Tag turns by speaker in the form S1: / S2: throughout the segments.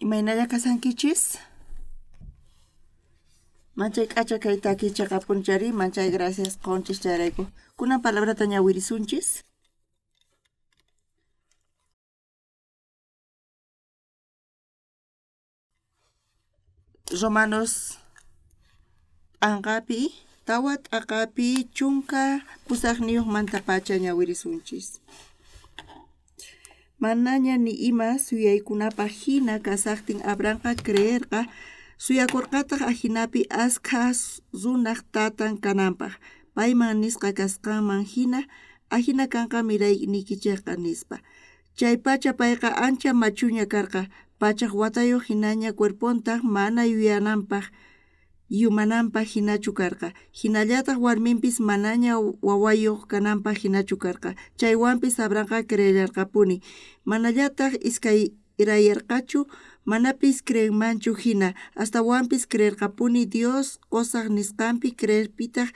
S1: Imaynalla kasankichis? Manchay k'acha kay takichaqa punchari, manchay gracias qonchis chayrayku. Kunan palabrata ñawirisunchis. Romanos anqapi, tawa t'aqapi chunka pusaqniyuqmanta pacha ñawirisunchis. Manaña ni ima suyaykunapaq hina kasaqtin Abrahamqa creerqa suyakurqataq ajinapi askha runaq tatan kananpaq. Payman nisqa kasqanman hina ajina kanqa miraynikichayqa nispa. Chay pacha payqa ancha machuña karqa. Pachaq watayuq hinaña cuerpontaq mana yuyananpaq yumananpaq hinachu karqa. Hinallataq warminpis manaña wawayuq kananpaq hinachu karqa. Chaywanpis Abrahamqa creerarqapuni. Manallataq iskay manapis creenmanchu hina. Astawanpis creerqapuni Dios qusaq nisqanpi creerpitaq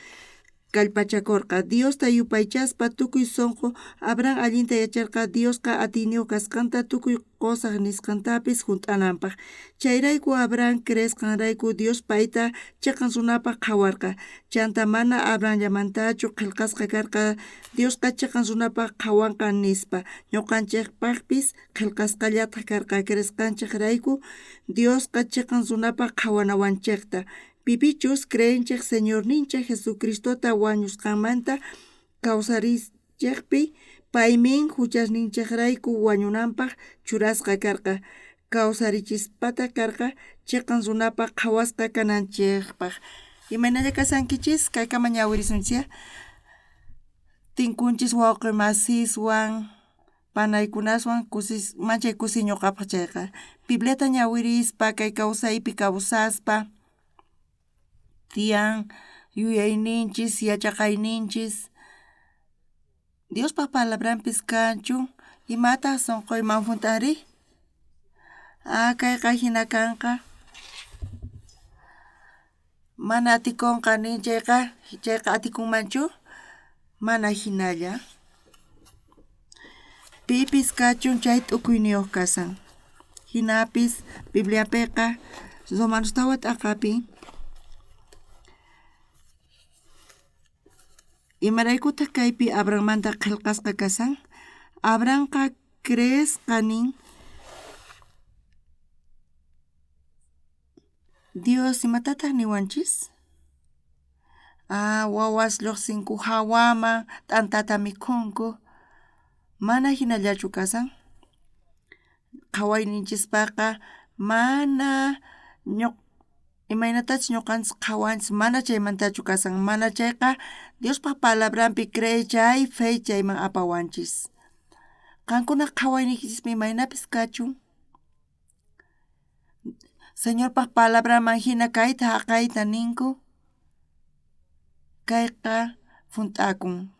S1: kallpachakurqa. Diosta yupaychaspa tukuy sunqu Abraham allinta yacharqa Diosqa atiniyu kasqanta tukuy qusaq nisqantapis hunt'ananpaq. Chayrayku Abraham creesqanrayku Dios payta chaqan runapaq qhawarqa. Chanta mana Abrahamllamantachu qillqasqa karqa Diosqa chaqan runapaq qhawanqa nispa. Ñuqanchikpaqpis qillqasqallataq karqa creesqanchikrayku Diosqa chaqan runapaq qhawanawanchikta. Pipichus creenchik Señorninchik Jesucristota wañusqanmanta kawsarichikpi paymin huchasninchikrayku wañunanpaq churasqa karqa. Kawsarichispata karqa chaqan runapaq qhawasqa kananchikpaq. Imaynalla kasankichis kaykama ñawirisunchis. Tinkunchis wawqi masiswan panaykunaswan manchay kusi ñuqapaq chayqa. Bibliata ñawirispa kay kawsaypi kawsaspa tiyan yuyayninchis yachaqayninchis Diospaq palabranpis kanchu imataq sunquyman hunt'ari? Kayqa hina kanqa mana atikunqa ninchayqa chayqa atikunmanchu? Mana hinalla. Pipis kachun chay t'ukuyniyuq kasan. Hinapis Bibliapiqa Romanos tawa t'aqapi imaraykutaq kaypi Abrahammanta qillqasqa kasan? Abrahamqa creesqanin Dios imatataq niwanchis? Wawas lluqsinku hawaman t'antata mikhunku. Mana hinallachu kasan? Qhawayninchispaqa mana imaynatachu ñuqanchis qhawanchis mana chaymantachu kasan. Mana chayqa Diospaq palabranpi creechay chayman apawanchis. Qankunaq qhawayniykichispi imaynapis kachun. Señorpaq palabraman hina kayta haqayta ninku. Kayqa hunt'akun.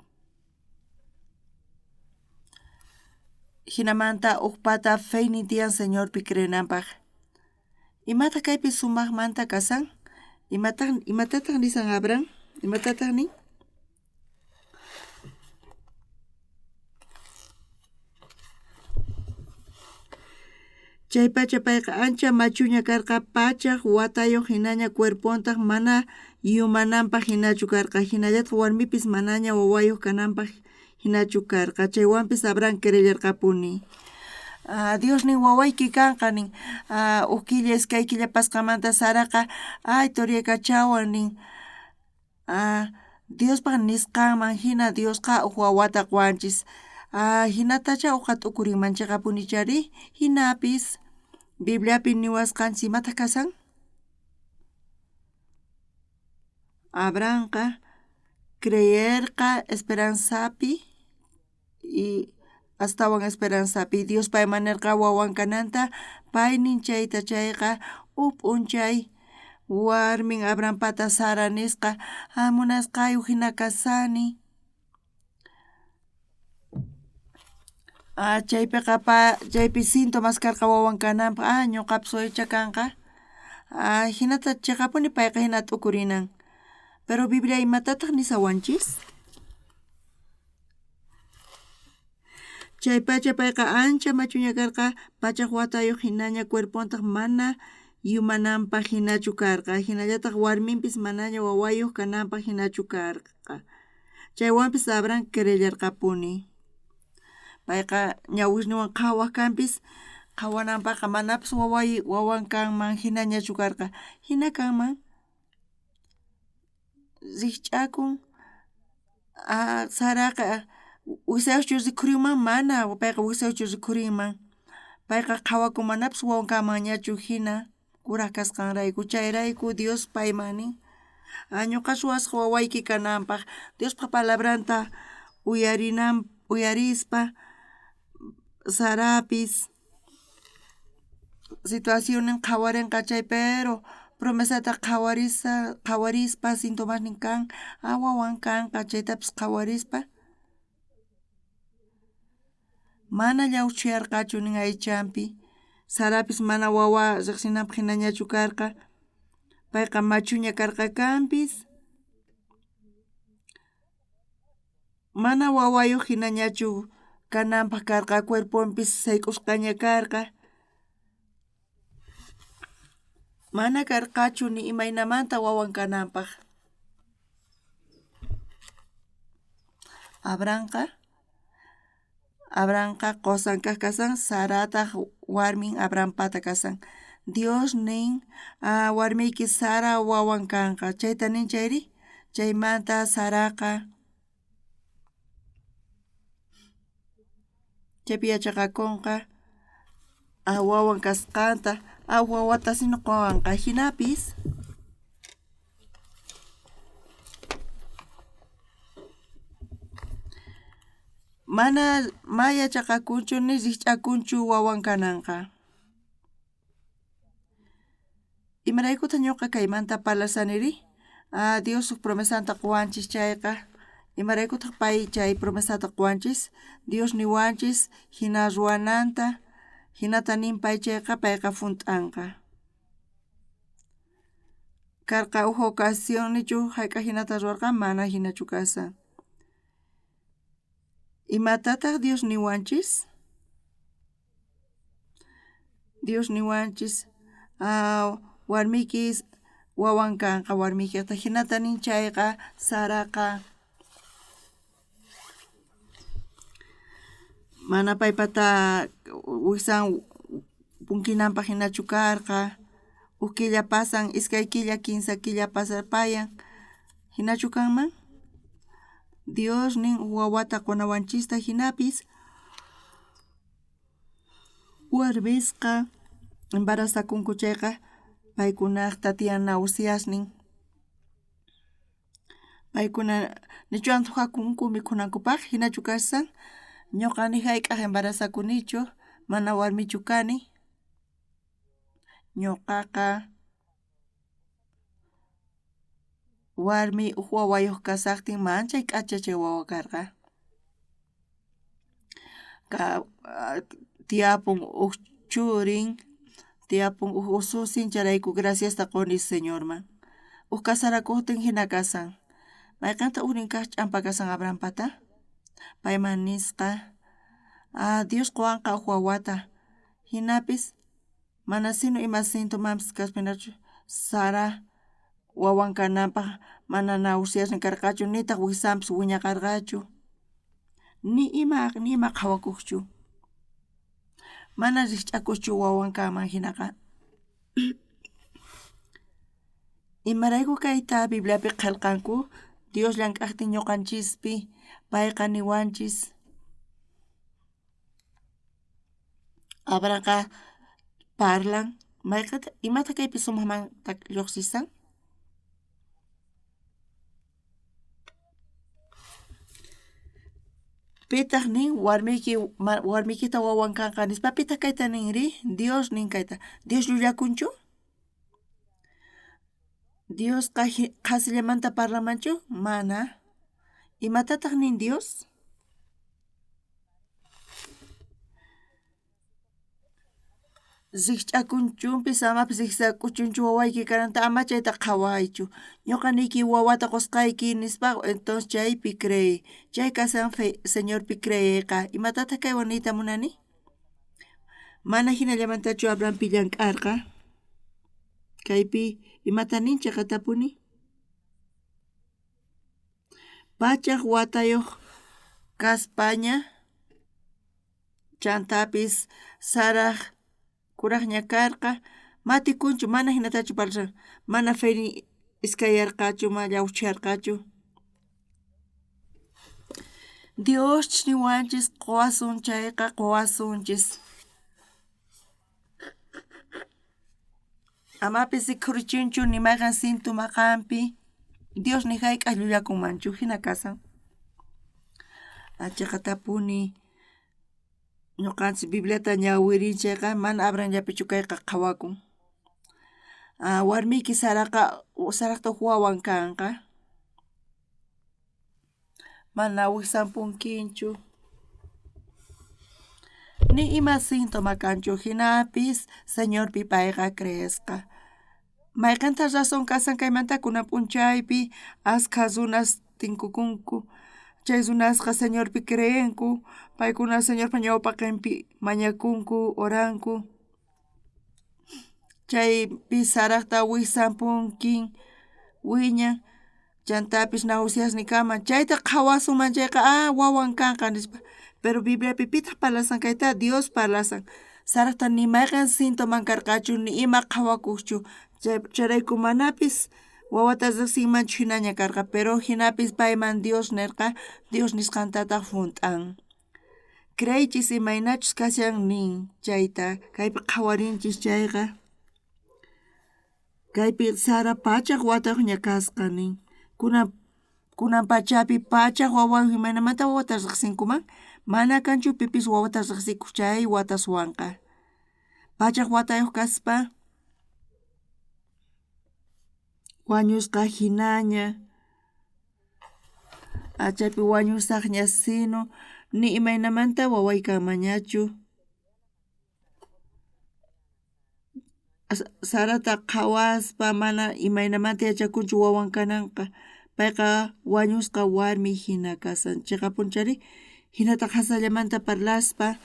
S1: Hinamanta huk pata feynin tiyan Señorpi creenanpaq. Imataq kaypi sumaqmanta kasan? Imatataq nisan Abraham? Imatataq nin? Chay pacha payqa ancha machuña karqa pachaq watayuq hinaña cuerpontaq mana yumananpaq hinachu karqa. Hinallataq warmipis manaña wawayuq kananpaq hinachu karqa. Chaywanpis Abraham creerarqapuni. Diosnin wawayki kanqa nin. Huk killa iskay killa pasqamanta Saraqa turiyakachawan nin. Diospaq nisqanman hina Diosqa huk wawata quwanchis. Hinatacha uqa t'ukurinmanchikapuni chari. Hinapis Bibliapi niwasqanchis imataq kasan? Abrahamqa creerqa esperanzapi y astawan esperanzapi Dios payman nirqa wawan kananta paynin chayta chayqa p'unchay warmin Abrahampata Sara nisqa munasqayu hina kasani. Chaypi síntomas karqa wawan kananpaq ñuqapas waycha kanqa. Hinata chiqapuni payqa hina t'ukurinan. Pero Biblia imatataq nisawanchis? Chay pacha payqa ancha machuña karqa pachaq watayuq hinaña cuerpontaq mana yumananpaq hinachu karqa hinallataq warminpis manaña wawayuq kananpaq hinachu karqa chaywanpis Abraham querellarqapuni payqa ñawiqninwan qhawaq kanpis qhawananpaqqa manapas wawan kanman hinañachu karqa hina kanman riqch'akun Saraqa wisayuqchu rikhurinman mana payqa wisayuqchu rikhurinman payqa qhawamun manapas wawan kanmanñachu hina kuraq kasqanrayku chayrayku Dios payman nin ñuqa ruwasqa wawayki kananpaq Diospa palabranta uyarispa Sarapis situacionnin qhawarinqa chay pero promesata qhawarispa sintomasnin kan wawan kanqa chaytapis qhawarispa mana llawchiyarqachu nin aychanpi Sarapis mana wawa riqsinanpaq hinañachu karqa payqa machuña karqa kanpis mana wawayuq hinañachu kananpaq karqa cuerponpis sayk'usqaña karqa mana karqachu ni imaynamanta wawan kananpaq Abrahamqa qawsankaq kasan Sarataq warmin Abrahampata kasan Dios nin warmiyki Sara wawan kanqa chayta nin chayri chaymanta Saraqa chaypi yachaqakunqa wawan kasqanta wawata sinuqwanqa hinapis mana yachaqakunchu ni riqch'akunchu wawan kananqa imaraykutaq ñuqa kaymanta parlasaniri Dios suk promesanta quwanchis chayqa imaraykutaq pay chay promesata quwanchis Dios niwanchis hina ruwananta hinata ninpay chayqa payqa funt'anqa karqa huk ocasión-nichu hayk'a hinata ruwarqa mana hinachu kasan imatataq Dios niwanchis warmiyki wawan kanqa warmiykiqa hinata nin chayqa Saraqa mana paypata wiksan punkinanpaq hinachu karqa huk killa pasan iskay killa kinsa killa pasarpayan hinachu kanman Dios nin wawata qunawanchista hinapis warmisqa embarazakunku chayqa paykunaqta tiyan nawsiasnin paykuna nichu antujakunku mikhunankupaq hinachu karsan ñuqani hayk'aq embarazakunichu mana warmichu kani ñuqaqa warmi huk wawayuq kasaqtin manchay k'acha chay wawa karqa tiyapun huk churin tiyapun huk ususin charayku graciasta quni Señorman huk kasarakuqtin hina kasan mayqantaq uknin kaq ch'ampa kasan Abrahampata payman nisqa Dios quwanqa huk wawata hinapis mana sinu ima sintomapas kaspinachu Sara wawan kananpaq mana nawsiashan karqachu nitaq wiksanpis wiñaqarqachu ni ima qhawakuqchu mana riqch'akuschu wawan kanman hinaqa imarayku kayta Bibliapi qillqanku Dios llank'aqtin ñuqanchispi payqa niwanchis Abrahamqa parlan imata kaypi sumaqmanta lluqsisan pitaq nin warmiykita wawan kanqa nispa pitaq kayta ninri Dios nin kayta Dios llullakunchu Diosqa qasillamanta parlamanchu mana imatataq nin Dios zikch'akunchunpis amapis ziksakuchunchu wawayki karanta ama chayta qhawaychu ñuqaniki wawata qusqayki nispa entonces chaypi creí chay kasan señorpi creíqa imatataq kay warmiyta munani mana hinallamantachu Abrahampi llank'arqa kaypi imata ninchaq tapuni pachaq watayuq kaspaña chantapis saraq kuraqña karqa matikunchu mana hinatachu parlaq mana feri iskayarqachu llawcharqachu Dios niwanchis quwasun chayqa quwasunchis amapis rikurichinchu nimayqa sintuma qanpi Dios ni hayk'aq llullakunmanchu hina kasan chayqa tapuni ñuqanchis Bibliata ñawirinchayqa mana Abrahamllapichu kayqa qhawakun warmiyki Saraqta huk wawan kanqa mana wisanpunkinchu ni ima síntoma kanchu hinapis señorpi payqa creesqa mayqanta razón kasan kaymanta kunan p'unchaypi askha runas tinkukunku chay runasqa señorpi creenku paykuna señorpa ñawpaqinpi mañakunku oranku chaypi Saraqta wisanpunkin wiñan chantapis nawsiasnikaman chayta qhawasunman chayqa wawan kanqa nispa pero Bibliapi pitaq parlasan kayta Dios parlasan Saraqta nimayqan sintoman karqachu ni ima qhawakuqchu chayrayku manapis wawata riqsinmanchu hinaña karqa pero hinapis payman Dios nirqa Dios nisqantataq hunt'an creychis imaynachus kashan nin chayta kaypi qhawarinchis chayqa kaypi Sara pachaq watayuqña kasqa nin kunan pachapi pachaq wawayuq imaynamanta wawata riqsinkuman mana kanchu pipis wawata riqsikuq chay wataswanqa pachaq watayuq kaspa wañusqa hinaña chaypi wañusaqña sino ni imaynamanta wawaykanmañachu Sarata qhawaspa mana imaynamanta yachakunchu wawan kananqa payqa wañusqa warmi hina kasan chayqa punchari hinata qasallamanta parlaspa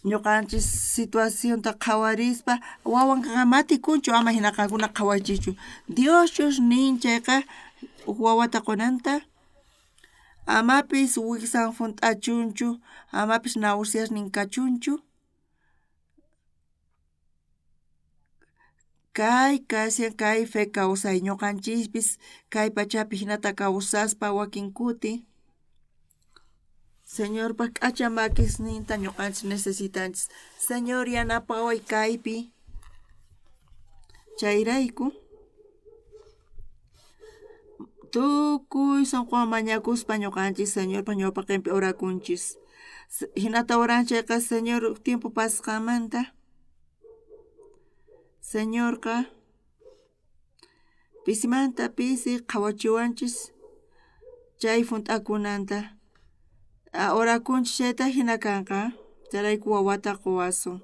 S1: ñuqanchis situacionta qhawarispa wawanqa matikunchu ama hina qankuna qhawaychiychu Dioschus nin chayqa wawata qunanta amapis wiksan hunt'achunchu amapis nawsiasnin kachunchu kay kasyan kay fe kawsay ñuqanchispis kay pachapi hinata kawsaspa wakin kuti Señorpa k'acha makisninta ñuqanchis necesitanchis Señor yanapaway kaypi chayrayku tukuy sunquwan mañakuspa ñuqanchis Señorpa ñawpaqinpi orakunchis hinata oranchayqa Señor tiempo pasqanmanta Señorqa pisimanta pisi qhawachiwanchis chay hunt'akunanta orakunchis chayta hina kanqa chayrayku wawata quwasun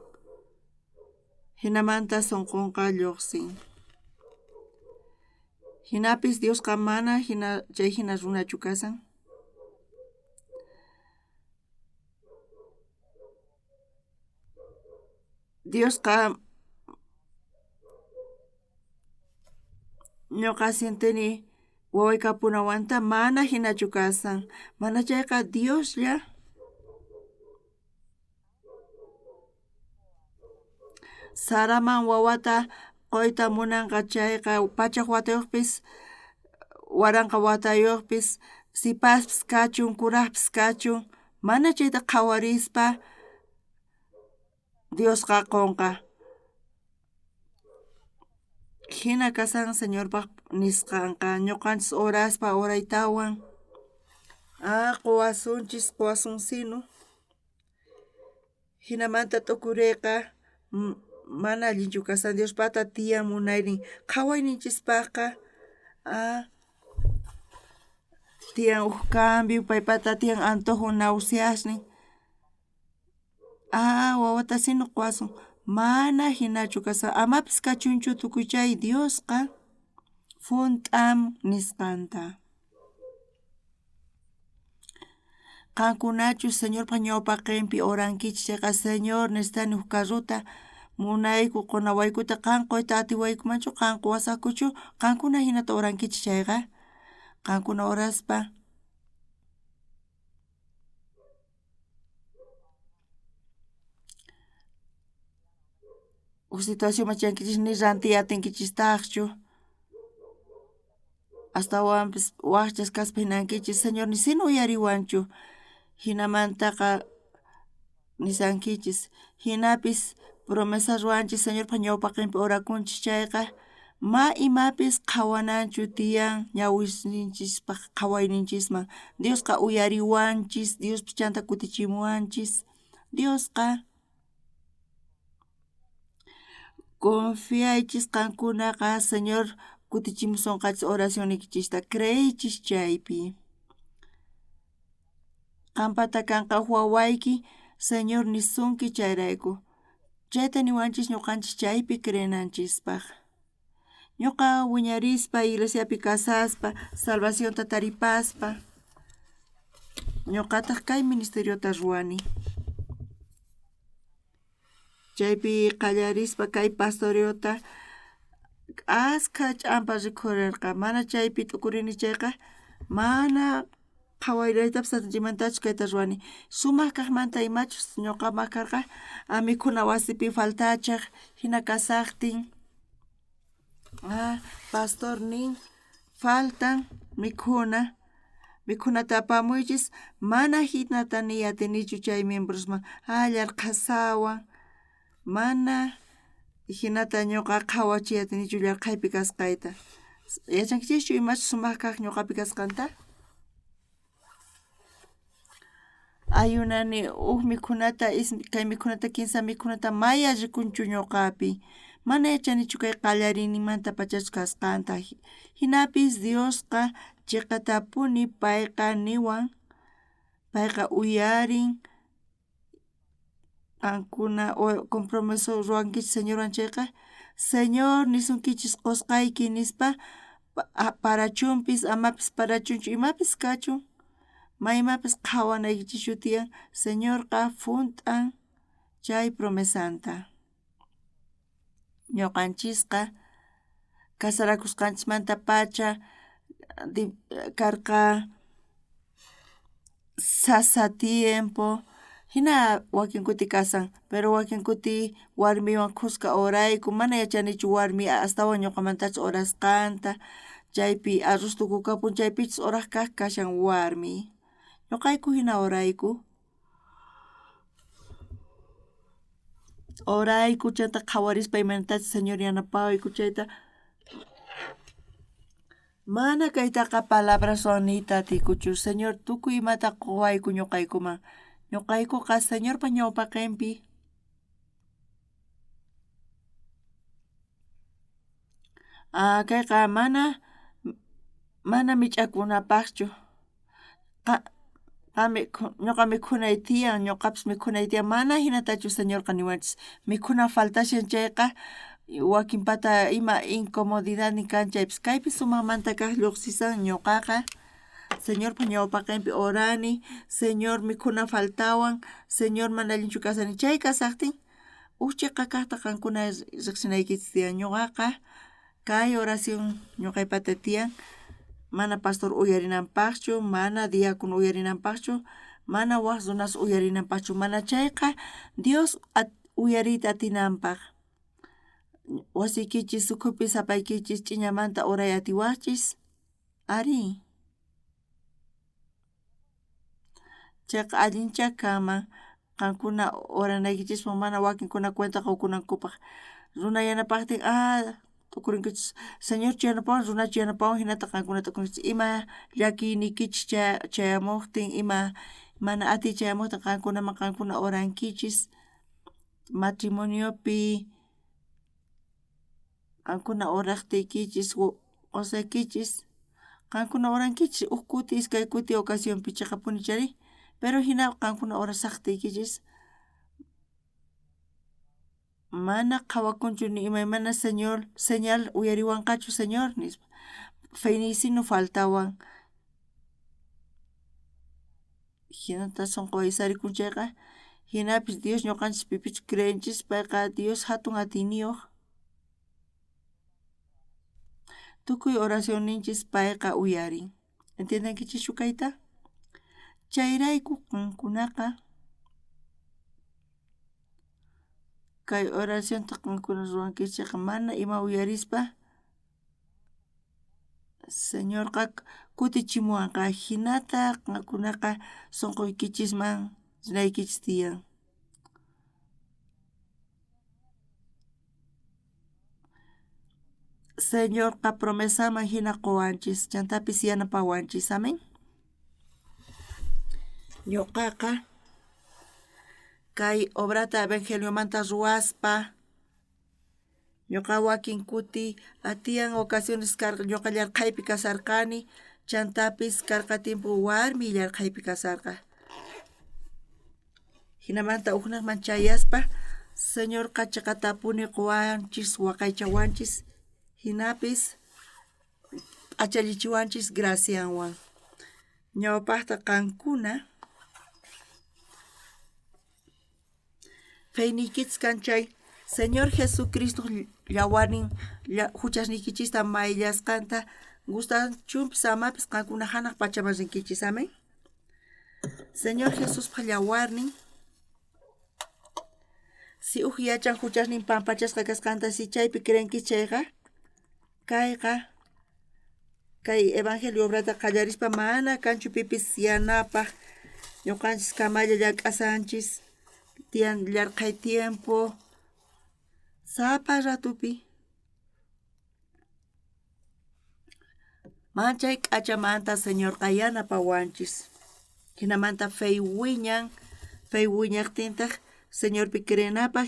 S1: hinamanta sunqunqa lluqsin hinapis Diosqa mana chay hina runachu kasan Diosqa ñuqa sintini wawaykapunawanta mana hinachu kasan mana chayqa Dioslla Saraman wawata qoyta munanqa chayqa pachaq watayuqpis waranqa watayuqpis sipaspis kachun kuraqpis kachun mana chayta qhawarispa Diosqa qunqa hina kasan Señorpaq nisqanqa ñuqanchis oraspa oraytawan quwasunchis quwasun sinu hinamanta tukuriyqa mana allinchu kasan Diospata tiyan munaynin qhawayninchispaqqa tiyan huk cambio paypata tiyan antojo nawsiasnin wawata sinu quwasun mana hinachu kasa amapis kachunchu tukuy chay Diosqa funt'am nisqanta. Qankunachu Señorpa ñawpaqinpi orankichis chayqa Señor nistani huk carruta munayku qunawaykuta qan quyta atiwaykumanchu qan quwasakuchu qankuna hinata orankichis chayqa qankuna oraspa huk situacionman chankichis ni rantiy atinkichistaqchu astawanpis wakchas kaspa hinankichis Señor ni sinu uyariwanchu hinamantaqa nisankichis hinapis promesa ruanchis Señorpa ñawpaqinpi orakunchis chayqa ma imapis qhawananchu tiyan ñawisinchispaq qhawayninchisman Diosqa uyariwanchis Dios pichanta kutichimuwanchis Diosqa confiaychis qankunaqa Señor kutichimusunqachis oracionnikichista creychis chaypi qampata kanqa huk wawayki Señor nisunki chayrayku chayta niwanchis ñuqanchis chaypi creenanchispaq ñuqa wiñarispa iglesiapi kasaspa salvacionta taripaspa ñuqataq kay ministeriota ruwani chaypi qallarispa kay pastoreota askha ch'ampa rikhurirqa mana chaypi t'ukurini chayqa mana qhawayraytapas atinchimantachus kayta ruwani sumaq kaqmanta imachus ñuqaman karqa mikhuna wasipi faltachaq hina kasaqtin pastor nin faltan mikhunata apamuychis mana hinata ni atinichu chay miembrosman llarqasawan mana hinata ñuqa qhawachiy atinichu llarqaypi kasqayta yachankichischu imachu sumaq kaq ñuqapi kasqanta ayunani huk mikhunata kay mikhunata kinsa mikhunata maya rikunchu ñuqapi mana yachanichu kay qallarinimanta pachachus kasqanta hinapis Diosqa chiqatapuni payqa niwan payqa uyarin qankuna compromiso ruwankichis Señorwan chayqa Señor nisunkichis qusqayki nispa parachunpis amapis parachunchu imapis kachun maymapis qhawanaykichis tiyan Señorqa funt'an chay promesanta ñuqanchisqa kasarakusqanchikmanta pacha karqa sasa tiempo hina wakin kuti kasan pero wakin kuti warmiwan kuska urayku mana yachanichu warmi astawan ñuqamantachus urasqanta chaypi arroz tukukapun chaypichus uraq kaq kashan warmi ñuqayku hina urayku chayta qhawarispa imanatachus Señor yanapawayku chayta mana kaytaqa palabras niyta atikuchu Señor tukuy imata quwayku ñuqaykuman ñuqaykuqa Señorpa ñawpaqinpi kayqa mana mich'akunapaqchu ñuqa mikhunay tiyan ñuqapis mikhunay tiyan mana hinatachu Señorqa niwanchis mikhuna faltashan chayqa wakin pata ima incomodidadnin kan chaypis kaypi sumaqmanta kaq lluqsisan ñuqaqa Señorpa ñawpaqinpi orani Señor mikhuna faltawan Señor mana allinchu kasani chay kasaqtin uch'iqa kaqta qankuna riqsinaykichis tiyan ñuqaqa kay oración ñuqaypata tiyan mana pastor uyarinanpaqchu mana diácono uyarinanpaqchu mana waq runas uyarinanpaqchu mana chayqa Dios uyariyta atinanpaq wasiykichis ukhupi sapaykichis ch'iñamanta uray atiwaqchis ari chayqa allincha kanman qankuna oranaykichikman mana wakinkuna cuenta qukunankupaq runa yanapaqtin tukurinkichis Señorchu yanapawan runachu yanapawan hinata qankuna tukurinkichis ima llakiynikichis chayamuqtin ima mana atiy chayamuqtin qankunaman qankuna orankichis matrimoniopi qankuna oraqtiykichis qusaykichis qankuna orankichis huk kuti iskay kuti ocasión pichaqapuni chari pero hina qankuna orasaqtiykichis mana qhawakunchu ni imaymana señor señal uyariwanqachu señor nispa feynisinu faltawan hinata sunquwaysarikunchayqa hinapis Dios ñuqanchis pipichu creenchis payqa Dios hatun atiniyuq tukuy oracionninchis payqa uyarin entiendenkichischu kayta chayrayku qankunaqa kay oracionta qankuna ruwankichikqa mana ima uyarispa señorqa kutichimuwanqa hinata qankunaqa sunquykichisman rimaykichis tiyan señorqa promesaman hina quwanchis chantapis yanapawanchis amén ñuqaqa kay obrata evangeliomanta ruwaspa ñuqa wakin kuti tiyan ocasiones ñuqa llarqaypi kasarqani chantapis karqa timpu warmi llarqaypi kasarqa hinamanta huknaqman chayaspa señorqa chaqatapuni quwanchis waqaychawanchis hinapis p'achallichiwanchis gracianwan ñawpaqta qankuna feyniykichis kanchay Señor Jesucristo llawarin huchasnikichista mayllasqanta gustanchunpis amapis qankuna hanaq pachaman rinkichis amén Señor Jesuspa llawarnin si uj yachan huchasnin pampachasqa kasqanta si chaypi creenki chayqa kayqa kay evangelio obrata qallarispa mana kanchu pipis yanapaq ñuqanchis kamalla llak'asanchis tiyan llarqay tiempo sapa ratupi manchay k'achamanta señorqa yanapawanchis hinamanta fey wiñaqtintaq señorpi creenapaq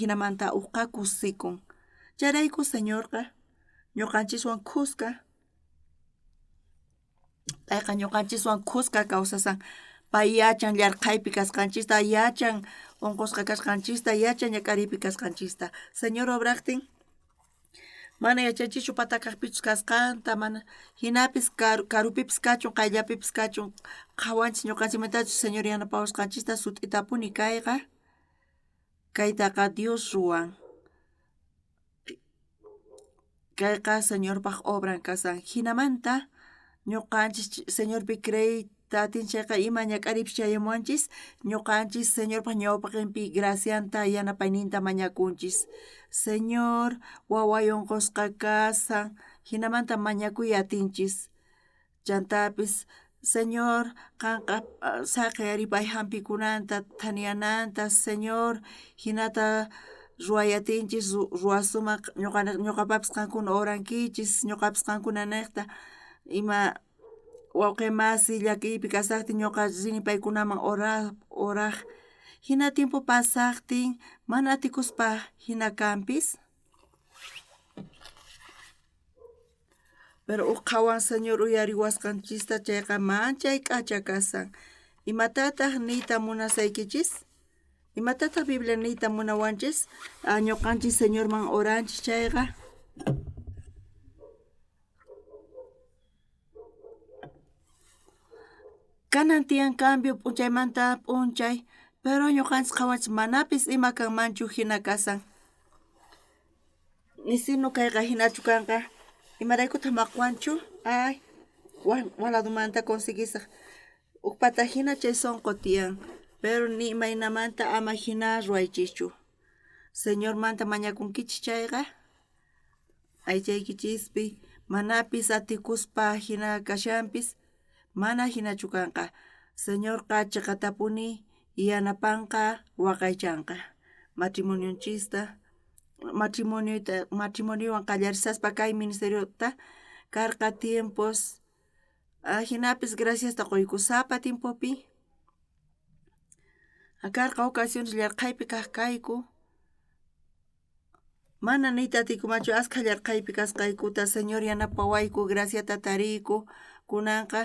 S1: hinamanta uqqa kusikun chayrayku señorqa ñuqanchiswan khusqa payqa ñuqanchiswan khusqa kawsasan pay yachan llarqaypi kasqanchista yachan unqusqa kasqanchista yachan ñak'ariypi kasqanchista señor obraqtin mana yachanchischu patakaqpichus kasqanta mana hinapis karupipis kachun qayllapipis kachun qhawanchis ñuqanchimantachus señor yanapawasqanchista sut'itapuni kayqa kaytaqa Dios ruwan kayqa señorpaq obran kasan hinamanta ñuqanchis señorpi creyta atinchayqa ima ñak'aripis chayamuwanchis ñuqanchis señorpaq ñawpaqinpi gracianta yanapayninta mañakunchis Señor wawa unqusqa kasan hinamanta mañakuy atinchis chantapis Señor qanqa saqiyari pay hampikunanta thaniyananta Señor hinata ruway atinchis ruwasumaq ñuqapapis qankuna orankichis ñuqapis qankuna niqta ima wawqi masi llakiypi kasaqtin ñuqa rini paykunaman oraq hina tiempo pasaqtin mana atikuspa hina kanpis pero uqhawan señor uyariwasqanchista chayqa manchay k'acha kasan imatataq niyta munasaykichis imatataq Biblia niyta munawanchis ñuqanchis señorman oranchis chayqa kanan tiyan cambio p'unchaymanta p'unchay pero ñuqanchis qhawanchis manapis ima kanmanchu hina kasan nisinu kayqa hinachu kanqa imaraykutaq maqwanchu ay waladumanta conseguisaq ukpata hina chay sonqo tiyan pero ni imaynamanta ama hina ruwaychischu señormanta mañakunkichis chayqa aychaykichispi manapis atikuspa hina kashanpis mana hinachu kanqa señorqa chaqatapuni yanapanqa waqaychanqa matrimoniowan qallarisaspa kay ministeriota karqa tiempos hinapis graciasta quykusapa tiempopi karqa ocasiones llarqaypi kayku mana niyta atikumanchu asqa llarqaypi kasqaykuta señor yanapawayku graciata tariyku kunanqa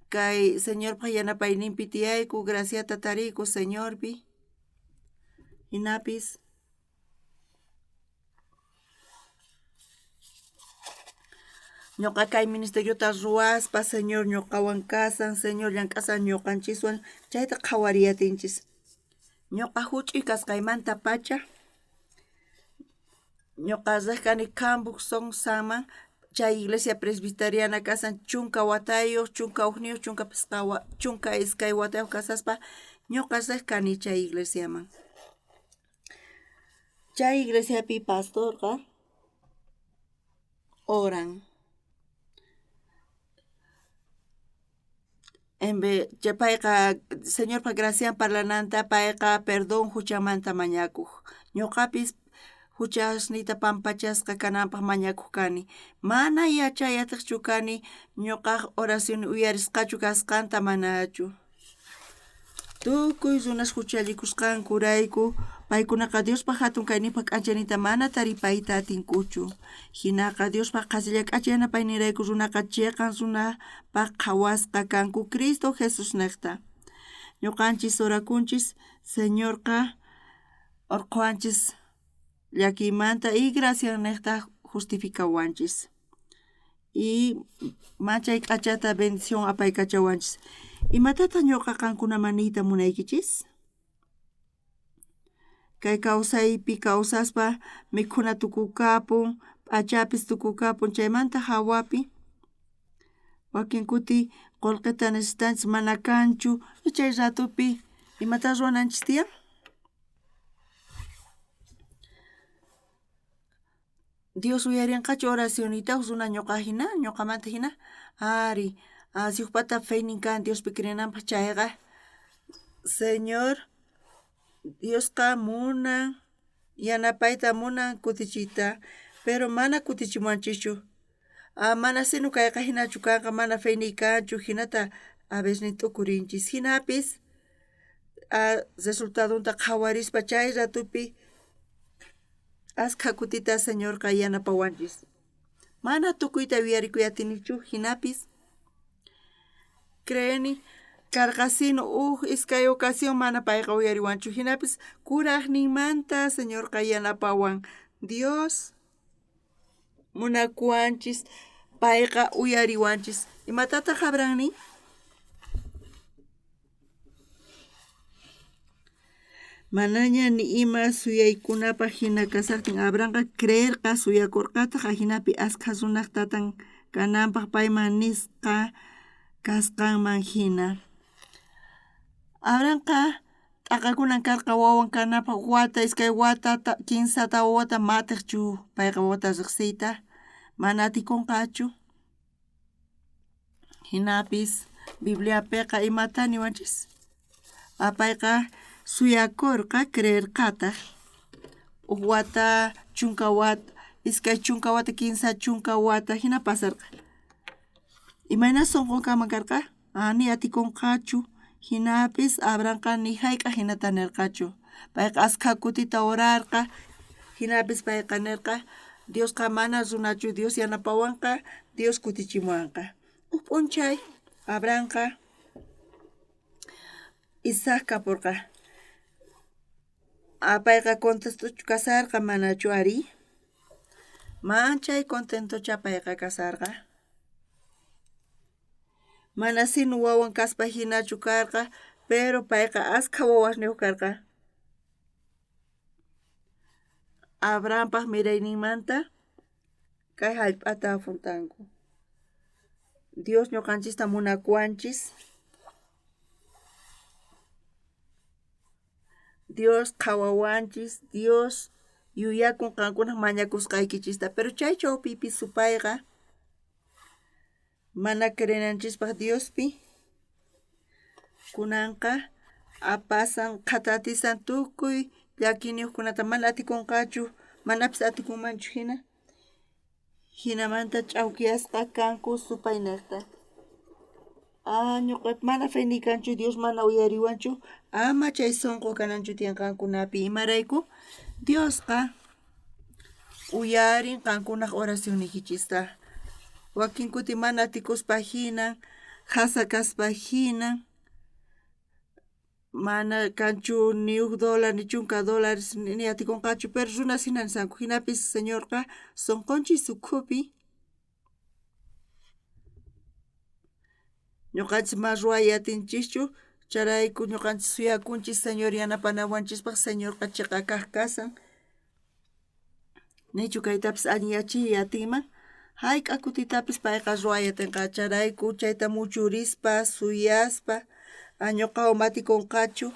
S1: kay señorpaq yanapayninpi tiyayku graciata tariyku señorpi hinapis ñoqa kay ministeriota ruwaspa Señor ñoqawan kasan, Señor llank'asqa ñuqanchiswan chayta qhawariyatinchis. Ñoqa huch'uy kasqaymanta pacha ñoqa riq kani Cambuc Sonsaman, chay iglesia presbiteriana kasan chunka watayuq, chunka ugniyuq, chunka iskay watayuq kasaspa ñoqa riq kani chay iglesiaman. Chay iglesiapi pastorqa oran. Payqa Señorpa gracian parlananta payqa perdón huchamanta mañakuq. Ñuqapis huchasniyta pampachasqa kananpaq mañakuq kani. Mana yachayatiqchu kani ñuqaq oración uyarisqachu kasqanta manachu. Tukuy runas huchallikusqankurayku paykunaqa Diospa hatun kayninpaq k'anchanita mana taripayta atinkuchu. Hinaqa Diospa qasilla k'acha yanapaynirayku runaqa chiqan runapaq qhawasqa kanku Cristo Jesus niqta. Ñuqanchis orakunchis Señorqa urqwanchis llakiymanta y gracia niqta justificawanchis. Y machay k'achata bendición apaykachawanchis. Imatataq ñuqa qankunaman niyta munaykichis? Kay kawsaypi kawsaspa mikhuna tukukapun, p'achapis tukukapun chaymanta hawapi wakin kuti qullqita necesitanchis mana kanchu y chay ratupi imata ruwananchis tiyan? Dios uyarinqachu oracionitaqa runa ñuqa hina, ñuqamanta hina? Ari, siyuqpata feynin kan Diospi creyananpaq chayqa Señor Diosqa munan yanapayta munan kutichiyta, pero mana kutichimuwanchischu. Mana sinu kayqa hinachu kanqa mana feyniy kanchu hinata a veces t'ukurinchis. Hinapis resultadonta qhawarispa chay ratupi askha kutita Señorqa yanapawanchis. Mana tukuyta yuyarikuyatinichu hinapis creeni karqasinu iskay ocasión mana payqa uyariwanchu hinapis kuraqninmanta Señorqa yanapawan. Dios munakuwanchis payqa uyariwanchis. Imatataq habranni? Manaña ni ima suyaykunapaq hina kasaqtin Abrahamqa creerqa suyakurqataq hinapi askha runaqtatan kananpaq payman nisqa kasqanman hina. Abrahamqa t'aqakunan karqa wawan kanapaq wata iskay wata kinsata wawata matiqchu payqa wawata riqsiyta mana atikunqachu. Hinapis Bibliapiqa imata niwanchis? Payqa suyakurqa creerqataq wata chunka wata iskay chunka wata kinsa chunka wata hina pasarqa. Imayna sunqunkaman karqa? Ni atikunqachu. Hinapis Abrahamqa ni hayk'a hinata nirqachu. Payqa askha kutita orarqa hinapis payqa nirqa Diosqa mana runachu Dios yanapawanqa Dios kutichimuwanqa. P'unchay Abrahamqa Isaac kapurqa. Payqa contestochu kasarqa manachu ari? Manchay contentocha payqa kasarqa. Mana sinu wawan kaspa hinachu karqa, pero payqa askha wawasniyuq karqa. Abrahampaq mirayninmanta kay hallp'ata apuntanku. Dios ñuqanchista munakuwanchis. Dios qhawawanchis, Dios yuyakun qankunaq mañakusqaykichista, pero chay chawpipi supayqa mana creyananchispaq Diospi kunanqa apasan qhatatisan tukuy llakiniyuqkunata mana atikunqachu, manapis atikunmanchu hina. Hinamanta ch'awkiyasqa kanku supay niqta. Ñuqa mana feyniy kanchu Dios mana uyariwanchu, ama chay sunqu kananchu tiyan qankunapi imarayku Diosqa uyarin qankunaq oracionnikichista. Wakin kuti mana atikuspa hinan, qhasa kaspa hinan, mana kanchu ni $1 ni chunka dólares ni atikunqachu, pero runas hina nisanku. Hinapis Señorqa sunqunchis ukhupi ñuqanchis mas ruwayatinchikchu charayku ñuqanchis suyakunchis señor yanapanawanchispaq señorqa chiqa kaq kasan nichu kaytapis alliyachiy yatinman hayk'a kutitapis payqa ruwayatinqa charayku chayta muchurispa suyaspa ñuqawan matikunqachu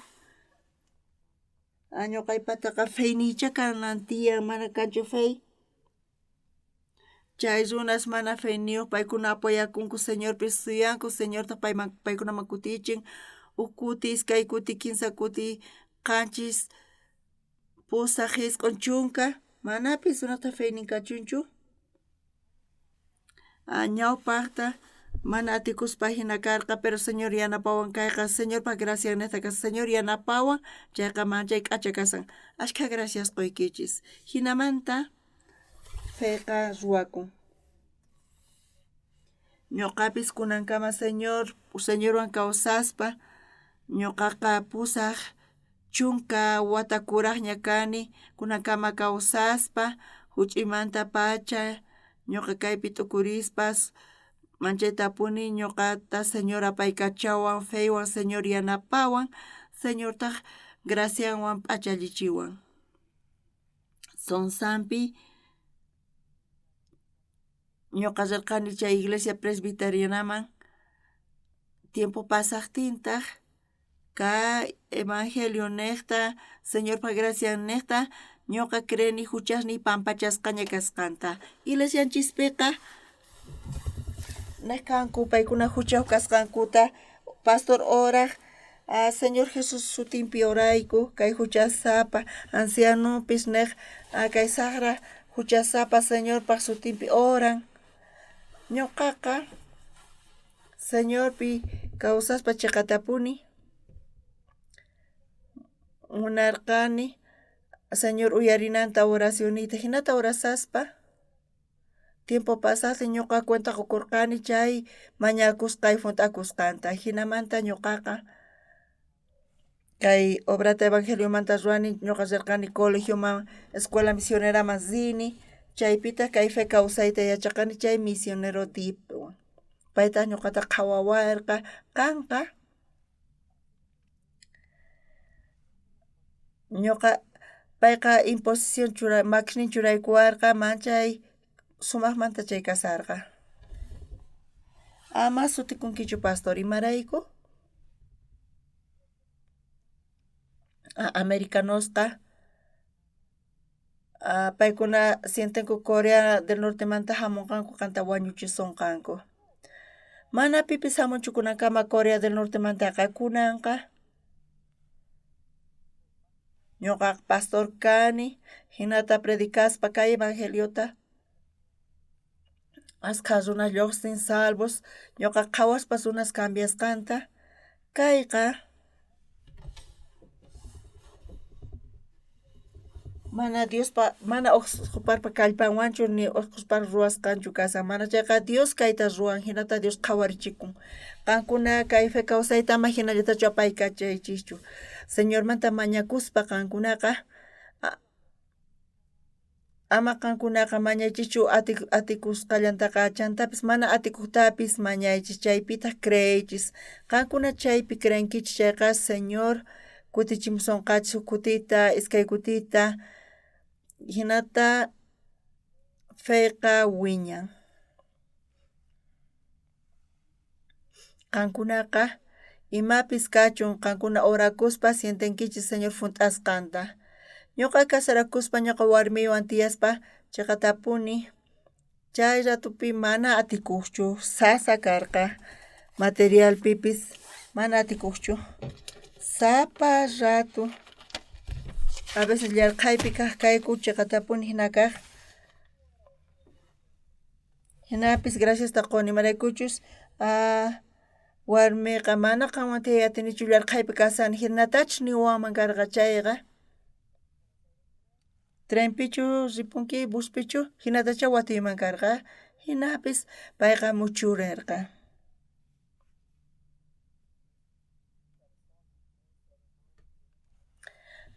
S1: ñuqaypataqa feynicha kanan tiyan mana kanchu fey chay runas mana feyniyuq paykuna apoyakunku señorpis suyanku señorta paykunaman kutichin uk kuti iskay kuti kinsa kuti qanchis pusaq hisp'un chunka manapis runata feyninkachunchu ñawpaqta mana atikuspa hina karqa pero señor yanapawan kayqa señorpak gracias niyta kasqa señor yanapawan chayqa manchay k'acha kasan ashkha gracias quykichis hinamanta feyqa ruwakun ñuqapis kunankama señorwan kawsaspa ñuqaqa pusaq chunka wata kuraqña kani kunankama kawsaspa huch'imanta pacha ñuqa kaypi tukurispas manchaytapuni ñuqata señor apaykachawan feywan señor yanapawan señortaq graciawan p'achallichiwan Sonsampi ñuqa rirqani chay iglesia presbiterianaman tiempo pasaqtintaq kay evangelio niqta señorpa gracias niqta ñuqa creeni huchasniy pampachasqaña kasqanta iglesianchispiqa niqkanku paykuna huchayuq kasqankuta pastor oraq señor Jesus sutinpi orayku kay huchasapa ancianopis niq kay saqra huchasapa señorpaq sutinpi oran ñuqaqa señorpi kawsaspa chiqatapuni munarqani señor uyarinanta oracionita hinata orasaspa tiempo pasaqtin ñuqa cuenta qukurqani chay mañakusqay funt'akusqanta hinamanta ñuqaqa kay obrata evangeliomanta ruwani ñuqa rirqani colegioman escuela misioneraman rini chaypita kay fe kawsayta yachaqani chay misionero tipuwan paytaq ñuqata qhawawarqa qanqa ñuqa payqa imposición maquishnin churaykuwarqa manchay sumaqmanta chay kasarqa ama sutikunkichu pastor imarayku americanosqa paykuna sientinku Corea del Nortemanta hamunqanku qanta wañuchisunqanku mana pipis hamunchu kunankama Corea del Nortemantaqa kunanqa ñuqa pastor kani hinata predicaspa kay evangeliota ashkha runa lluqsin salvos ñuqa qhawaspas runas cambiasqanta kayqa mana Diospa mana uqsparpa kallpanwanchu ni uqsparpa ruwasqanchu kasan mana chayqa Dios kayta ruwan hinata Dios qhawarichikun qankuna kay fe kawsayta ama hinallatachu apaykachaychischu señormanta mañakuspa qankunaqa ama qankunaqa mañaychischu atikusqallantaqa chantapis mana atikuqtapis mañaychis chaypita creychis qankuna chaypi creenkichis chayqa señor kutichimusunqachis kutita iskay kutita hinata feyqa wiñan qankunaqa imapis kachun qankuna orakuspa sientinkichis señor funt'asqanta ñuqa kasarakuspa ñuqa warmiwan tiyaspa chiqatapuni chay ratupi mana atikuqchu sasa karqa materialpipis mana atikuqchu sapa ratu a veces llarqaypi kaq kayku chiqatapuni hina kaq hinapis graciasta quni imaraykuchus warmiqa mana qanwan tiyayatinichu llarqaypi kasani hinatachus niwanman karqa chayqa trenpichu ripunki buspichu hinatacha watiyman karqa hinapis payqa muchurirqa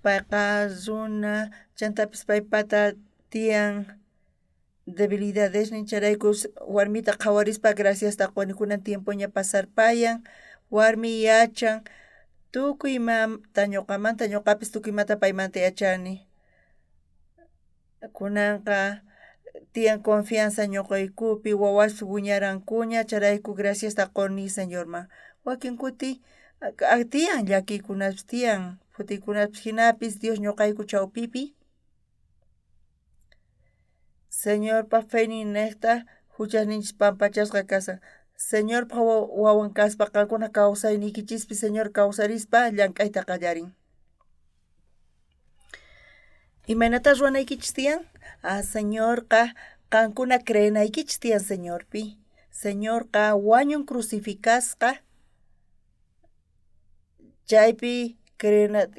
S1: payqa runa chantapis paypata tiyan debilidades nincharaykos warmita qhawarispa gracias taqwanikunan tiempo ña pasarpayan warmi yachan tukuymanta ñuqamanta ñuqapis tukuymanta paymanta yachani kunanqa tiyan confianza ñuqaykupi wawash wiñarankuña charayku gracias taquni señorman wakin kuti tiyan llakikunapish tiyan futikunapish hinapis Dios ñuqayku chawpipi señorpa feynin niqta huchasninchis pampachasqa kasa señorpa wawan kaspa qankuna kawsaynikichispi señor kawsarispa llank'ayta qallarin imaynatas ruwanaykichis tiyan señorqa qankuna creenaykichis tiyan señorpi señorqa wañun crucificasqa chaypi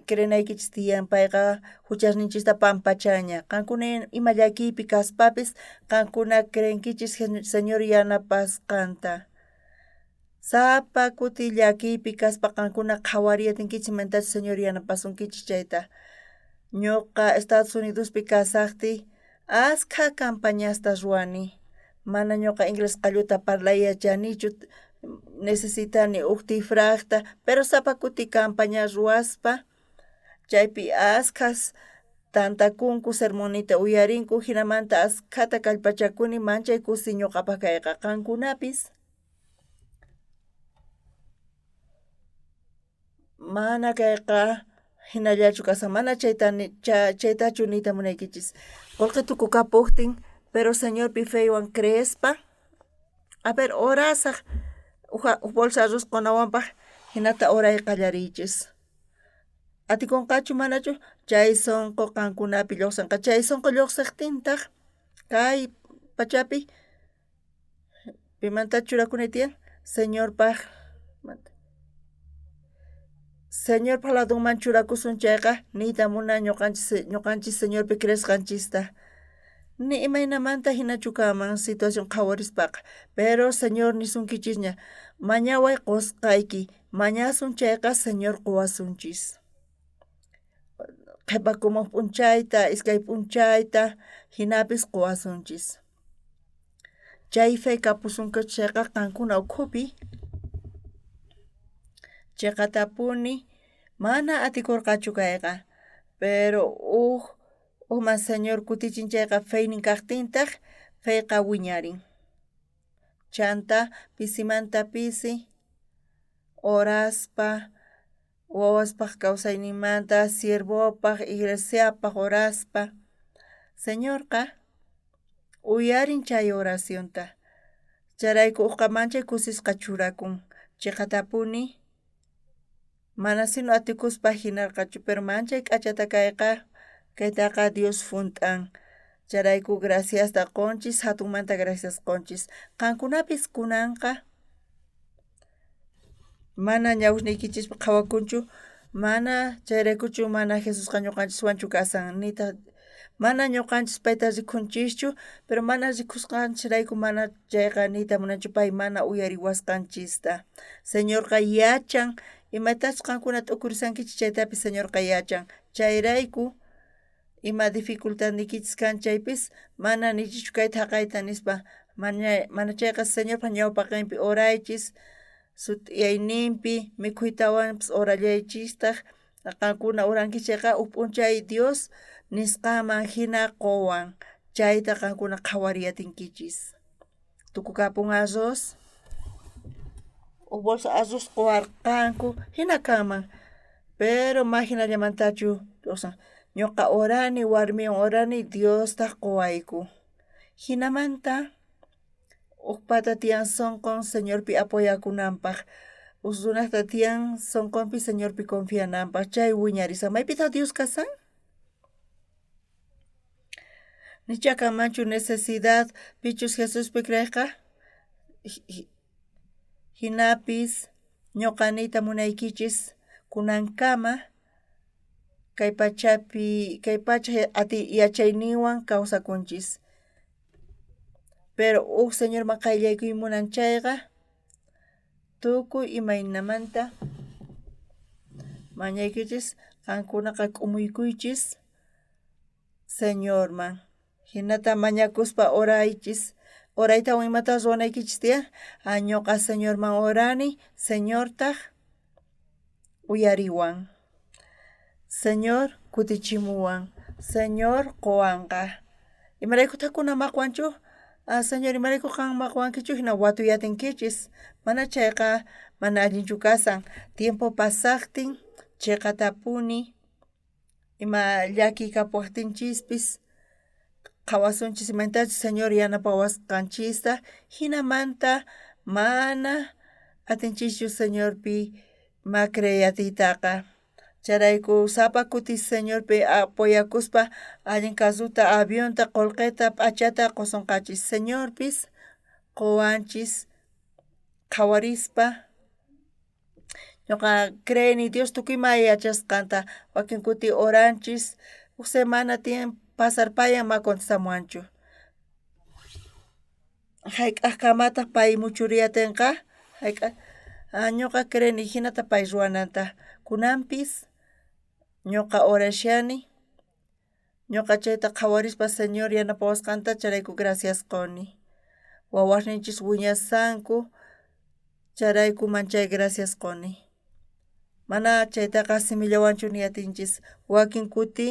S1: creenaykichis tiyan payqa huchasninchista pampachaña qankuna ima llakiypi kaspapis qankuna creenkichis señor yanapasqanta sapa kuti llakiypi kaspa qankuna qhawariyatinkichis imaynatas señor yanapasunkichis chayta ñuqa Estados Unidospi kasaqti askha campañasta ruwani mana ñuqa inglés q'alluta parlayachanichu necesitani uqtifraqta pero sapa kuti campaña ruwaspa chaypi askhas tantakunku sermonita uyarinku hinamanta askhata kallpachakuni manchay kusi ñuqapaq kayqa qankunapis mana kayqa hinallachu kasa mana chaytachu niyta munaykichis qullqi tukukapuqtin pero señorpi feywan creespa a ver orasaq bolsa arroz kunawanpaq hinata oray qallariychis atikunqachu manachu chay sunqu qankunapi lluqsinqa chay sunqu lluqsiqtintaq kay pachapi pimanta churakunay tiyan señorpaq ladonman churakusun chayqa niyta munani ñuqanchis señorpi creesqanchista ni imaynamanta hinachu kanman situación qhawarispaqa pero señor nisunkichisña mañaway qusqayki mañasun chayqa señor quwasunchis qhipakumuq p'unchayta iskay p'unchayta hinapis quwasunchis chay fe kapusunqa chayqa qankuna ukhupi chiqatapuni mana atikurqachu kayqa pero man señor kutichin chayqa feynin kaqtintaq feyqa wiñarin chanta pisimanta pisi oraspa wawaspaq kawsayninmanta siervopaq iglesiapaq oraspa señorqa uyarin chay oracionta charayku uqamanchay kusisqa churakun chiqatapuni mana sino atikuspa hinarqachu pero manchay k'achata kaytaqa Dios funt'an charayku graciasta qunchis hatunmanta gracias qunchis qankunapis kunanqa mana ñawishniykichispa qhawakunchu mana chayraykuchu mana Jesusqa ñuqanchikwanchu kasan nita mana ñuqanchis payta rikhunchischu pero mana rikusqanchirayku mana chayqa niyta munanchu pay mana uyariwasqanchista señorqa yachan imaytachu qankuna t'ukurisankichis chaytapis señorqa yachan chayrayku ima dificultadnikichis kan chaypis mana nichichu kayta haqayta nispa mana chayqa señorpa ñawpaqinpi oraychis sut'iyayninpi mikhuytawanpis orallaychistaq qankuna oranki chayqa p'unchay Dios nisqaman hina quwan chayta qankuna qhawariyatinkichis tukukapun arroz bolsa arroz quwarqanku hina kanman pero mahinallamantachu ñuqa orani warmiwan orani Diostaq quwayku hinamanta uqpata tiyan sunqun señorpi apoyakunanpaq runaqta tiyan sunqunpi señorpi confiananpaq chay wiñarisan maypitaq Dios kasan nicha kanmanchu necesidad pichus Jesuspi creeqqa hinapis ñuqaniyta munaykichis kunankama kay pacha yachayninwan kawsakunchis pero señorman qayllaykuy munan chayqa tukuy imaynamanta mañaykichis qankunaqa k'umuykuychis señorman hinata mañakuspa oraychis oraytawan imatas ruwanaykichis tiyan ñuqa Señorman orani Señortaq uyariwan Señor kutichimuwan Señor quwanqa imaraykutaq kunan maqwanchu Señor imarayku qan maqwankichu hina watuyatinkichis mana chayqa mana allinchu kasan tiempo pasaqtin chayqa tapuni ima llakikapuwaqtinchispis qhawasunchis imaytachus Señor yanapawasqanchista hinamanta mana atinchikchu Señorpi ima creatiytaqa chayrayku sapa kutis Señorpi apoyakuspa allin kasuta avionta qullqita p'achata qusunqachis Señorpis quwanchis qhawarispa ñuqa creeni Dios tukuyma yachasqanta wakin kuti oranchis huk semana tiyan pasarpayan ma contestamuwanchu hayk'aqkamataq pay muchuriyatinqa ñuqa creeni hinata pay ruwananta kunanpis ñuqa orashani ñuqa chayta qhawarispa Señor yanapawasqanta chayrayku gracias quni wawaqninchis wiñasanku chayraykuman chay gracias quni mana chaytaqa simillawanchu niyatinchis wakin kuti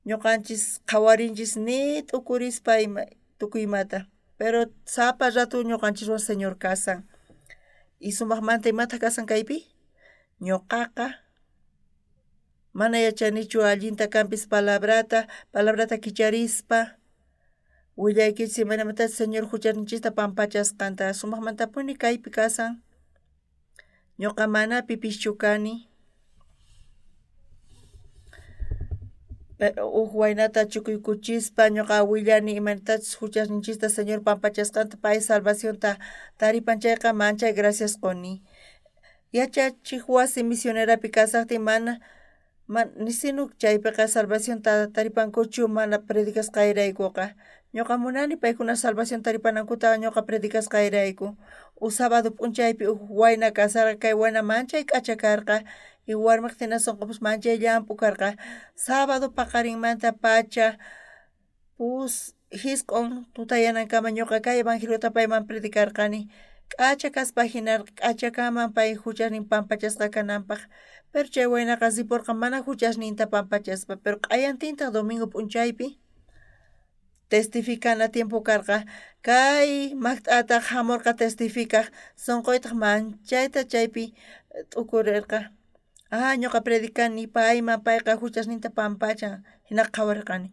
S1: ñuqanchis qhawarinchis ni t'ukurispa ima tukuymata pero sapa ratu ñuqanchiswan Señor kasan y sumaqmanta imata kasan kaypi ñuqaqa mana yachanichu allinta kanpis palabrata kicharispa willaykichis imanamantachus Señor hucharninchista pampachasqanta sumaqmantapuni kaypi kasan ñuqa mana pipischu kani huk waynata chukuykuchispa ñuqa willani imanatachus hucharninchista Señor pampachasqanta pay salvacionta taripan chayqa manchay gracias quni yachachiq wasi misionerapi kasaqtin mana nisinu chaypiqa salvacionta taripankuchu mana predicasqayraykuqa ñuqa munani paykuna salvación taripanankuta ñuqa predicasqayrayku sábado p'unchaypi huk wayna kasarqa kay wayna manchay k'acha karqa y warmiqa tina sunqupas manchay llampu karqa sábado paqarinmanta pacha hisq'un tutayanankama ñuqa kay evangeliota payman predicarqani k'acha kaspa hina k'achakaman pay hucharnin pampachasqa kananpaq pero chay waynaqa sipurqa mana huchasninta pampachaspa pero q'ayantinta domingo p'unchaypi testificana tiempo karqa kay maqt'ata hamurqa testificaq sunquytaq manchayta chaypi t'ukurirqa ñuqa predicani payman payqa huchasninta pampachan hina qhawarirqani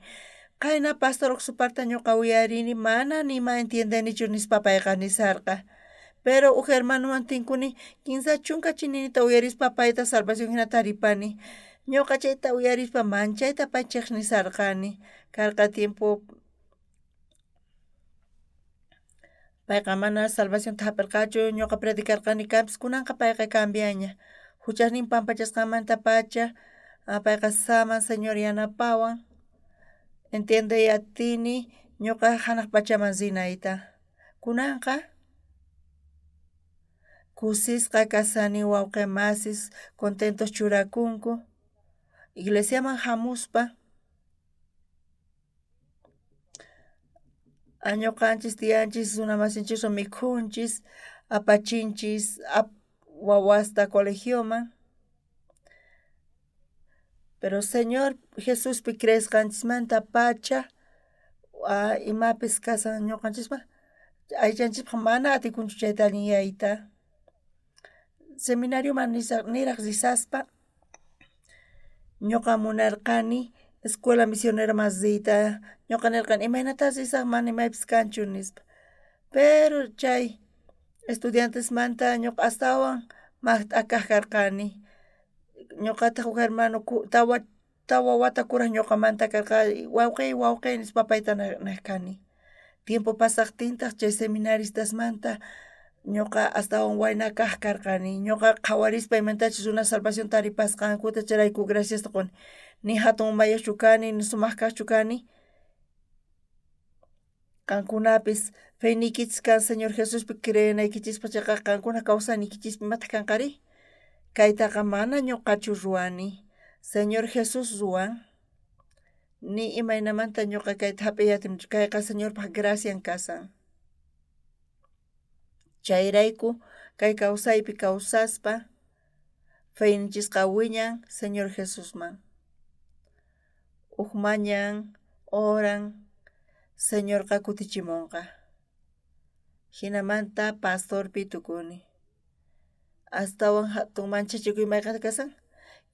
S1: qayna pastor Oxuparta ñuqa uyarini mana nima entiendenichu nispa payqa nisarqa pero huk hermanuman tinkuni kinsa chunka chininita uyarispa payta salvación hina taripani ñuqa chayta uyarispa manchayta paychik nisarqani karqa tiempo payqa mana salvacionta hap'irqachu ñuqa predicarqani kanpis kunanqa payqa cambiaña huchasnin pampachasqanmanta pacha payqa saman Señor yanapawan entiendeyatini ñuqa hanaq pachaman sinayta kunanqa kusisqa kasani wawqi masis contentos churakunku iglesiaman hamuspa ñuqanchis tiyanchis runa masinchikwan mikhunchis apachinchis wawasta colegioman pero Señor Jesuspi creesqanchismanta pacha imapis kasan ñuqanchispa ayllanchikqa mana atikunchu chayta allinyayta seminarioman niraq risaspa ñuqa munarqani escuela misionera masiyta ñuqa nirqani imaynatas risaq mana imaypis kanchu nispa pero chay estudiantesmanta ñuqa astawan maqt'akaq karqani ñuqataq huk hermano tawa wata kuraq ñuqamanta karqa wawqi nispa payta nirqani tiempo pasaqtintaq chay seminaristasmanta ñuqa astawan wayna kaq karqani ñuqa qhawarispa imaytachus runa salvación taripasqankuta chayrayku graciasta quni ni hatun umayuqchu kani ni sumaq kaqchu kani kankunapis feynikichis kan Señor Jesuspi creenaykichispa chayqa qankuna kawsaniykichispi imataq kanqari kaytaqa mana ñuqachu ruwani Señor Jesus ruwan ni imaynamanta ñuqa kayta hap'iyatim kayqa Señorpaq gracian kasan. Chayrayku kay kawsaypi kawsaspa feyninchisqa wiñan Señor Jesusman. Mañan oran Señorqa kutichimunqa. Hinamanta pastorpi tukuni. Astawan hatun manchachikuy imayqa kasan.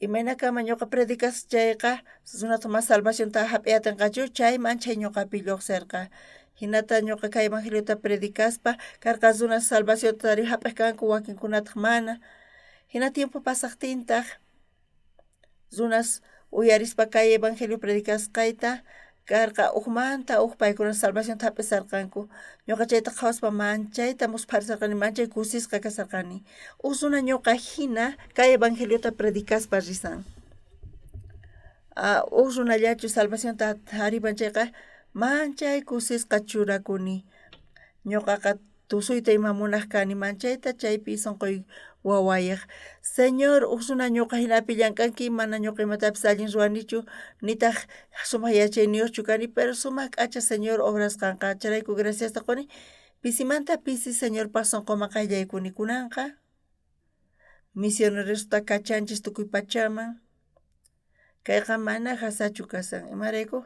S1: Imaynakama ñuqa predicas chayqa sunata mas salvacionta hap'iyatinqachu chayman chay ñuqapi lluqsirqa. Hinata ñuqa kay evangeliota predicaspa karqa runas salvacionta hap'ik kanku wakinkunataq mana. Hina tiempo pasaqtintaq runas uyarispa kay evangelio predicasqayta karqa uqmanta uq paykuna salvacionta hap'isarqanku. Ñuqa chayta qhawaspa manchayta musparisarqani, manchay kusisqa kasarqani. Runa ñuqa hina kay evangeliota predicaspa risan. Runallachu salvacionta haripan chayqa manchay kusisqa churakuni. Ñuqaqa tusuyta ima munaq kani manchayta chaypi sunquy wawayaq. Señor, runa ñuqa hinapi llamkanki mana ñuqa imatapis allin ruwanichu nitaq sumaq yachayniyuqchu kani, pero sumaq k'acha Señor obrasqanqa. Chayrayku graciasta quni. Pisimanta pisi Señorpaq sunquman qayllaykuni kunanqa. Misionerosta kachanchis tukuy pachaman. Kayqa mana hasachu kasan. Imarayku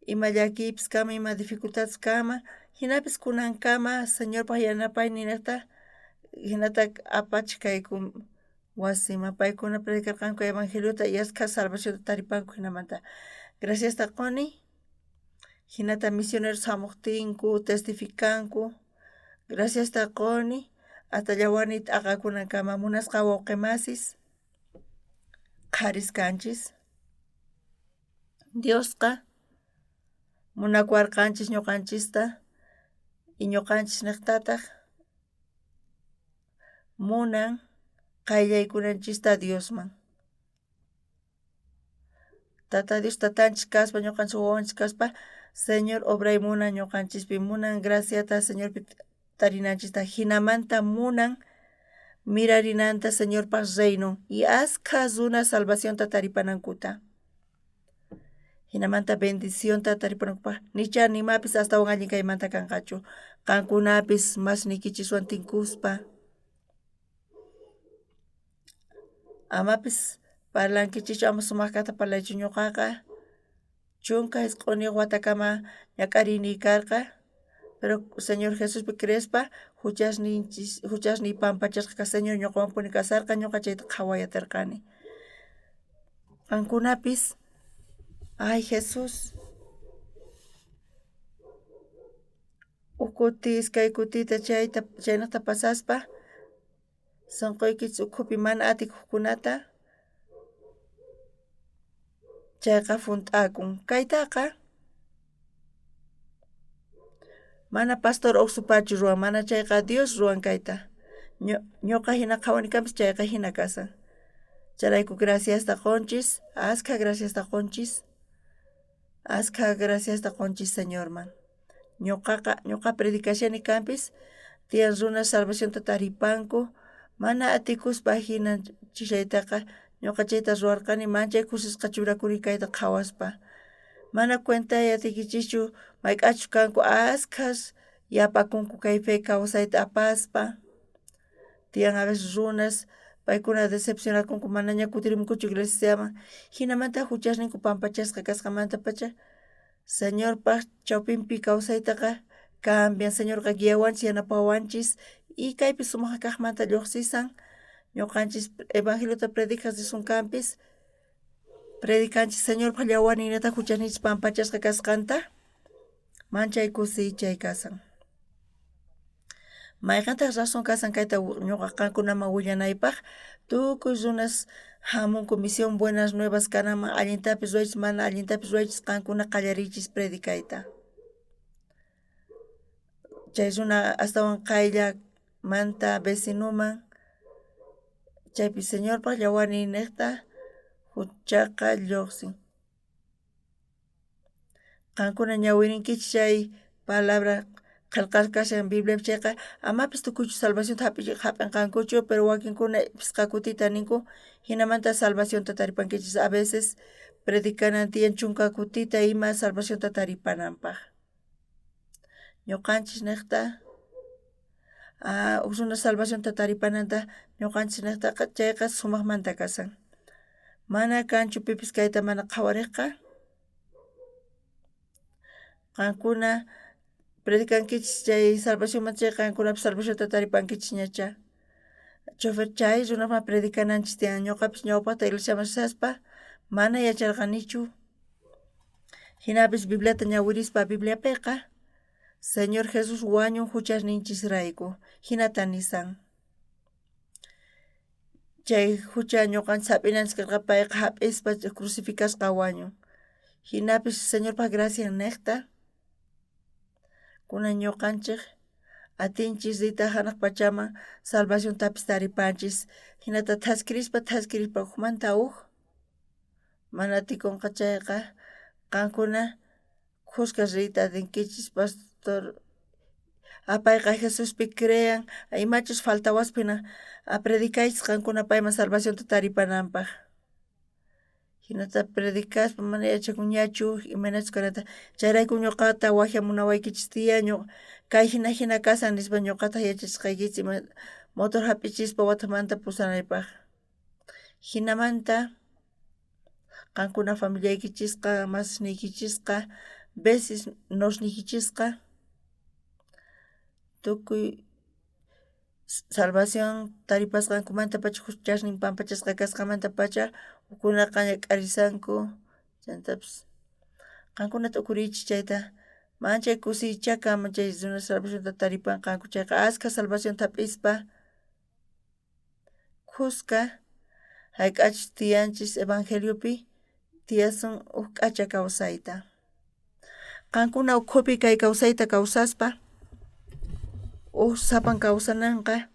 S1: ima llakiypis kama, ima dificultades kama, hinapis kunankama Señorpaq yanapay ninata hinata apachkayku wasima paykuna predicarqanku evangeliota y ashka salvacionta taripanku hinamanta. Graciasta quni. Hinata misioneros hamuqtinku, testificanku. Graciasta quni. Hasta llawarni t'aqakunankama munasqa wawqimasis qhariskanchis. Diosqa munakuarqanchis ñuqanchista y ñuqanchis niqtataq munan qayllaykunanchista Diosman. Tata Dios tatanchis kaspa ñuqanchis wawanchis kaspa Señor obray munan ñuqanchispi, munan graciata Señorpi tarinanchista, hinamanta munan mirarinanta Señorpaq reino y ashka runa salvacionta taripanankuta. Hinamanta bendicionta taripanankupa nicha nimapis astawan allin kaymanta kanqachu. Qankunapis masniykichiswan tinkuspa amapis parlankichischu ama sumaq kata parlaychu. Ñuqaqa chunka isq'uniyuq watakama ñak'arini karqa, pero Señor Jesuspi creespa huchasniy pampachasqa Señor ñuqawanpuni kasarqa, ñuqa chayta qhawayatirqani. Qankunapis ay Jesus, ukuti iskay kutita chaynata pasaspa sunquykichis ukhupi mana atikuqkunata chayqa funt'akun. Kaytaqa mana pastor Oxupachu ruwan, mana chayqa Dios ruwan kayta. Ñuqa hina qhawani kanpis chayqa hina kasan. Chayrayku graciasta qunchis, ashka graciasta qunchis. Ashka graciasta qunchis Señorman. Ñuqa predicashani kanpis tiyan runa salvacionta taripanku, mana atikuspa hina chishaytaqa ñuqa chayta ruwarqani manchay kusisqa churakuni kayta qhawaspa. Mana cuentay atikichischu mayk'achu kanku ashkas yapakunku kay fe kawsayta apaspa. Tiyan a veces runas paykuna decepcionakunku manaña kutirimunkuchu iglesiaman, hinamanta huchasninku pampachasqa kasqamanta pacha Señorpaq chawpinpi kawsaytaqa cambian. Señorqa guiawanchis yanapawanchis y kaypi sumaq kaqmanta lluqsisan. Ñuqanchis evangeliota predicas risunkanpis predicanchis Señorpaq llawarninata huchasninchis pampachasqa kasqanta manchay kusichay kasan. Mayqantaq razón kasan kayta ñuqa qankunaman willanaypaq, tukuy runas hamunku misión buenas nuevas kanaman, allintapis ruraychis mana allintapis ruraychis qankuna qallariychis predicayta. Chay runa astawan qayllamanta vecinuman chaypi Señorpaq llawarni niqta huchaqa lluqsin. Qankuna ñawirinkichis chay palabra qillqasqashan Bibliapi chayqa amapis tukuychu salvacionta hap'inqankuchu, pero wakinkuna pisqa kutita ninku hinamanta salvacionta taripankichis a veces predicanantiyan chunka kutita ima salvacionta taripananpaq. Ñuqanchis niqta usuna salvacionta taripananta ñuqanchis niqtaqa chayqa sumaqmanta kasan. Mana kanchu pipis kayta mana qhawariqqa. Qankuna predicankichis chay salvacionman chay qankunapas salvacionta taripankichis ñacha. Chofer chay runaman predicananchis tiyan ñuqapis ñawpaqta iglesiaman risaspa mana yacharqanichu. Hinapis Bibliata ñawirispa Bibliapiqa Señor Jesus wañun huchasninchisrayku hinata nisan. Chay hucha ñuqanchis hap'inanchis karqa payqa hap'ispa crucificasqa wañun. Hinapis Señorpaq gracian niqta kunan ñuqanchik atinchis rita hanaq pachaman salvaciontapis taripanchis hinata thaskirispa hukmanta huk mana atikunqa chayqa qankuna kuska rita atinkichis pastor payqa Jesuspi crean imachus faltawaspina predicaychis qankuna payman salvacionta taripananpaq. Hinata predicaspa mana yachakunñachu imanachus karanta chayrayku ñuqata wajamunawaykichis tiyan kay hina kasan nispa ñuqata yachachisqaykichis ima motor hap'ichispa watamanta pusanaypaq. Hinamanta qankuna familiaykichisqa masisniykichisqa veces nosniykichisqa tukuy salvación taripasqankumanta pacha huchasnin pampachasqa kasqamanta pacha ukhunaqa ñak'arisanku chaymantapas qankunata ukuriychis chayta mana chay kusichaqa ama chay runa salvacionta taripanqanku chayqa askha salvacionta hap'ispa kuska hayk'achis tiyanchis evangeliopi tiyasun huk k'acha kawsayta. Qankuna ukhupi kay kawsayta kawsaspa huk sapan kawsananqa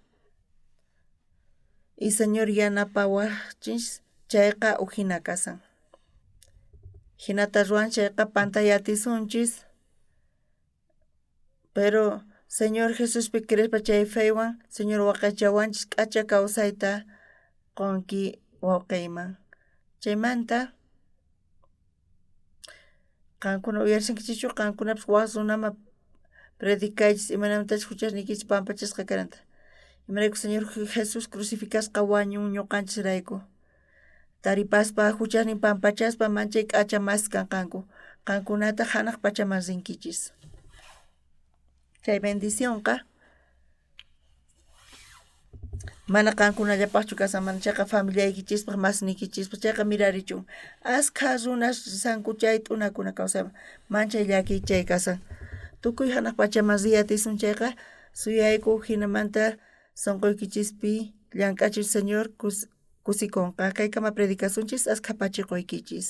S1: y Señor yanapawaqchis chayqa huk hina kasan. Hinata ruanchis chayqa pantalla atisunchis pero Señor Jesuspi creespa chay feywan Señor waqaychawanchis k'acha kawsayta qunki wawqiyman. Chaymanta qankuna uyarishankichischu qankunapas waq runaman predicaychis imanamantachus huchasniykichis pampachasqa karanta. Imarayku Señor Jesus crucificasqa wañun ñuqanchisrayku. Taripaspa huchasnin pampachaspa mana chay k'acha mas kanqanku. Qankunata hanaq pachaman rinkichis. Chay bendicionqa mana qankunallapaqchu kasan mana chayqa familiaykichispa masniykichispa chayqa mirarichun askha runas risanku chay t'unakuna kawsayman mana chay llakichay kasan. Tukuy hanaq pachaman riyatisun chayqa suyayku hinamanta sunquykichis llank'achir Señor kusikunqa kaykama predicasunchis askha pachiquykichis.